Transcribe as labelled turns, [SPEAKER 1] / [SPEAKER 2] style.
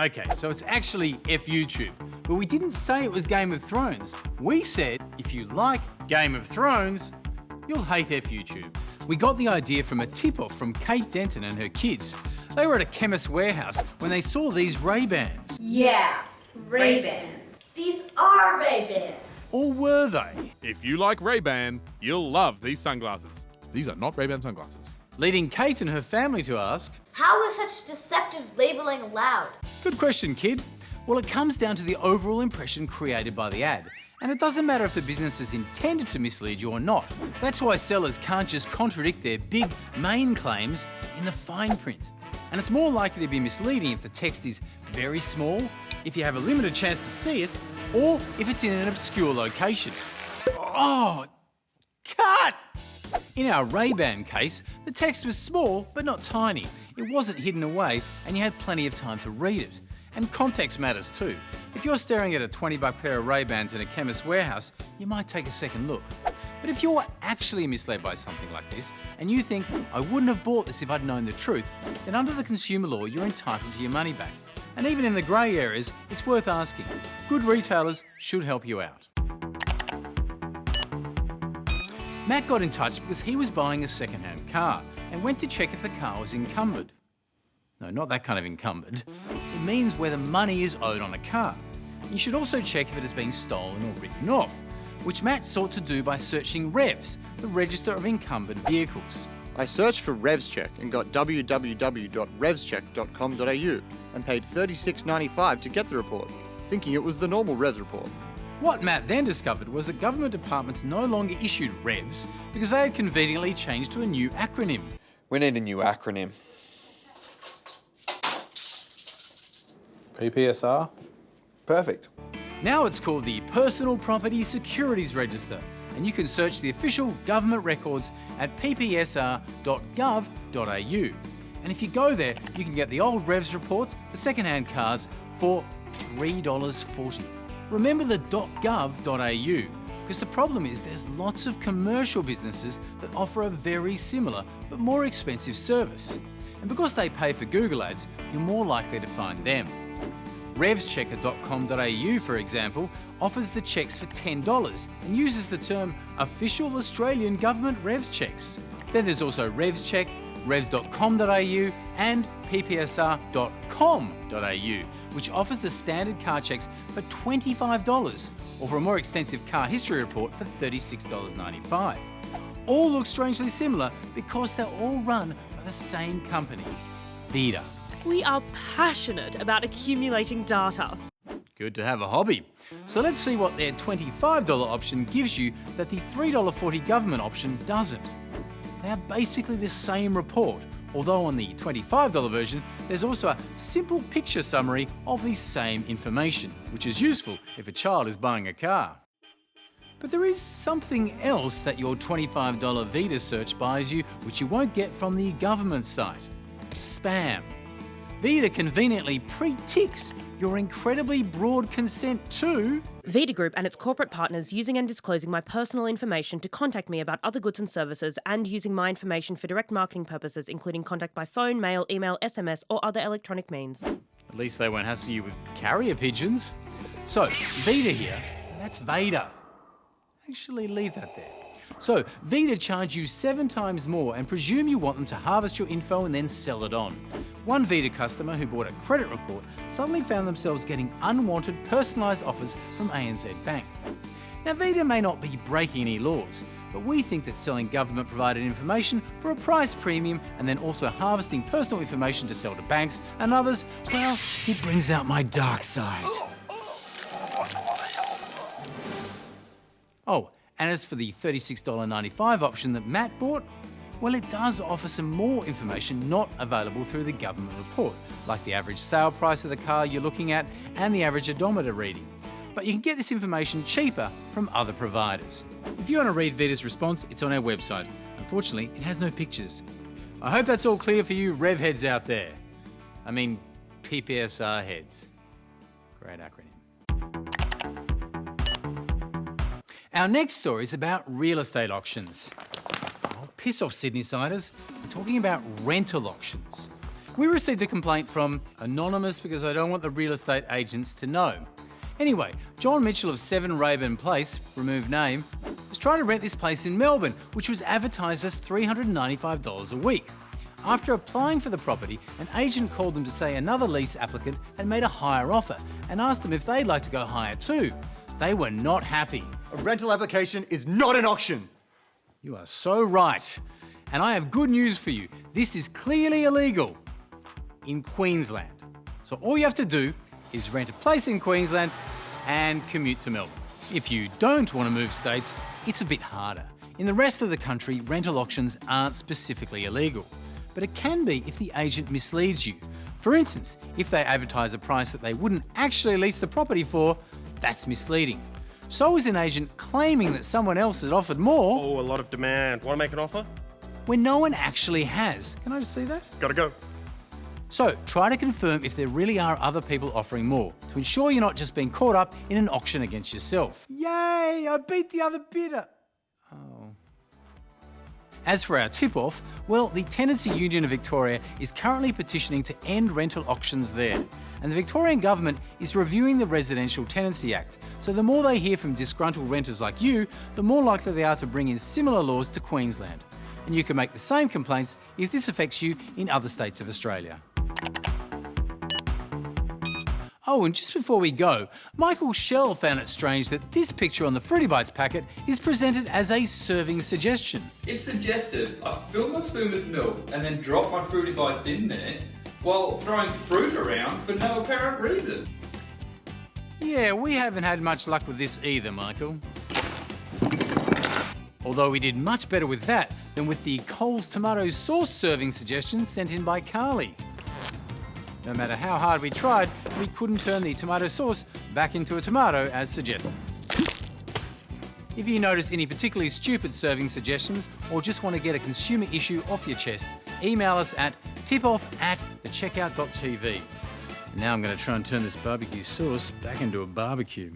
[SPEAKER 1] Okay, so it's actually F YouTube. But we didn't say it was Game of Thrones. We said if you like Game of Thrones, you'll hate F YouTube. We got the idea from a tip-off from Kate Denton and her kids. They were at a Chemist Warehouse when they saw these Ray-Bans.
[SPEAKER 2] Yeah, Ray-Bans. These are Ray-Bans.
[SPEAKER 1] Or were they?
[SPEAKER 3] If you like Ray-Ban, you'll love these sunglasses. These are not Ray-Ban sunglasses.
[SPEAKER 1] Leading Kate and her family to ask,
[SPEAKER 2] How is such deceptive labeling allowed?
[SPEAKER 1] good question, kid. Well, it comes down to the overall impression created by the ad. And it doesn't matter if the business is intended to mislead you or not. That's why sellers can't just contradict their big main claims in the fine print. And it's more likely to be misleading if the text is very small, if you have a limited chance to see it, or if it's in an obscure location. Oh, cut! In our Ray-Ban case, the text was small but not tiny. It wasn't hidden away and you had plenty of time to read it. And context matters too. If you're staring at a $20 pair of Ray-Bans in a Chemist Warehouse, you might take a second look. But if you're actually misled by something like this, and you think, I wouldn't have bought this if I'd known the truth, then under the consumer law, you're entitled to your money back. And even in the grey areas, it's worth asking. Good retailers should help you out. Matt got in touch because he was buying a second-hand car and went to check if the car was encumbered. No, not that kind of encumbered. It means whether money is owed on a car. You should also check if it has been stolen or written off, which Matt sought to do by searching REVS, the Register of Encumbered Vehicles.
[SPEAKER 4] I searched for REVS check and got www.revscheck.com.au and paid $36.95 to get the report, thinking it was the normal REVS report.
[SPEAKER 1] What Matt then discovered was that government departments no longer issued REVS because they had conveniently changed to a new acronym.
[SPEAKER 5] We need a new acronym.
[SPEAKER 6] PPSR?
[SPEAKER 5] Perfect.
[SPEAKER 1] Now it's called the Personal Property Securities Register, and you can search the official government records at ppsr.gov.au. And if you go there, you can get the old REVS reports for second-hand cars for $3.40. Remember the .gov.au, because the problem is there's lots of commercial businesses that offer a very similar but more expensive service. And because they pay for Google ads, you're more likely to find them. RevsChecker.com.au, for example, offers the checks for $10 and uses the term Official Australian Government REVS Checks. Then there's also RevsCheck, revs.com.au and ppsr.com.au, which offers the standard car checks for $25 or for a more extensive car history report for $36.95. All look strangely similar because they're all run by the same company, Vida.
[SPEAKER 7] We are passionate about accumulating data.
[SPEAKER 1] Good to have a hobby. So let's see what their $25 option gives you that the $3.40 government option doesn't. They are basically the same report, although on the $25 version, there's also a simple picture summary of the same information, which is useful if a child is buying a car. But there is something else that your $25 Vida search buys you, which you won't get from the government site. Spam. Vida conveniently pre-ticks your incredibly broad consent to
[SPEAKER 7] Vida Group and its corporate partners using and disclosing my personal information to contact me about other goods and services and using my information for direct marketing purposes, including contact by phone, mail, email, SMS or other electronic means.
[SPEAKER 1] At least they won't hassle you with carrier pigeons. So, Vida here, that's Vader. Actually, leave that there. So, Vida charge you 7 times more and presume you want them to harvest your info and then sell it on. One Vida customer who bought a credit report suddenly found themselves getting unwanted personalised offers from ANZ Bank. Now, Vida may not be breaking any laws, but we think that selling government-provided information for a price premium and then also harvesting personal information to sell to banks and others, well, it brings out my dark side. Oh, and as for the $36.95 option that Matt bought, well, it does offer some more information not available through the government report, like the average sale price of the car you're looking at and the average odometer reading. But you can get this information cheaper from other providers. If you want to read Vida's response, it's on our website. Unfortunately, it has no pictures. I hope that's all clear for you rev heads out there. I mean, PPSR heads. Great acronym. Our next story is about real estate auctions. Oh, piss off Sydney-siders. We're talking about rental auctions. We received a complaint from Anonymous because I don't want the real estate agents to know. Anyway, John Mitchell of 7 Rayburn Place, remove name, was trying to rent this place in Melbourne, which was advertised as $395 a week. After applying for the property, an agent called them to say another lease applicant had made a higher offer and asked them if they'd like to go higher too. They were not happy.
[SPEAKER 4] A rental application is not an auction.
[SPEAKER 1] You are so right. And I have good news for you. This is clearly illegal in Queensland. So all you have to do is rent a place in Queensland and commute to Melbourne. If you don't want to move states, it's a bit harder. In the rest of the country, rental auctions aren't specifically illegal, but it can be if the agent misleads you. For instance, if they advertise a price that they wouldn't actually lease the property for, that's misleading. So is an agent claiming that someone else has offered more
[SPEAKER 6] Oh, a lot of demand. Want to make an offer?
[SPEAKER 1] when no one actually has. Can I just see that?
[SPEAKER 6] Gotta go.
[SPEAKER 1] So try to confirm if there really are other people offering more to ensure you're not just being caught up in an auction against yourself. Yay, I beat the other bidder. Oh. As for our tip-off, well, the Tenancy Union of Victoria is currently petitioning to end rental auctions there. And the Victorian Government is reviewing the Residential Tenancy Act. So the more they hear from disgruntled renters like you, the more likely they are to bring in similar laws to Queensland. And you can make the same complaints if this affects you in other states of Australia. Oh, and just before we go, Michael Shell found it strange that this picture on the Fruity Bites packet is presented as a serving suggestion.
[SPEAKER 8] It suggested I fill my spoon with milk and then drop my Fruity Bites in there while throwing fruit around for no apparent reason.
[SPEAKER 1] Yeah, we haven't had much luck with this either, Michael. Although we did much better with that than with the Coles tomato sauce serving suggestion sent in by Carly. No matter how hard we tried, we couldn't turn the tomato sauce back into a tomato as suggested. If you notice any particularly stupid serving suggestions or just want to get a consumer issue off your chest, email us at tipoff@thecheckout.tv. And now I'm going to try and turn this barbecue sauce back into a barbecue.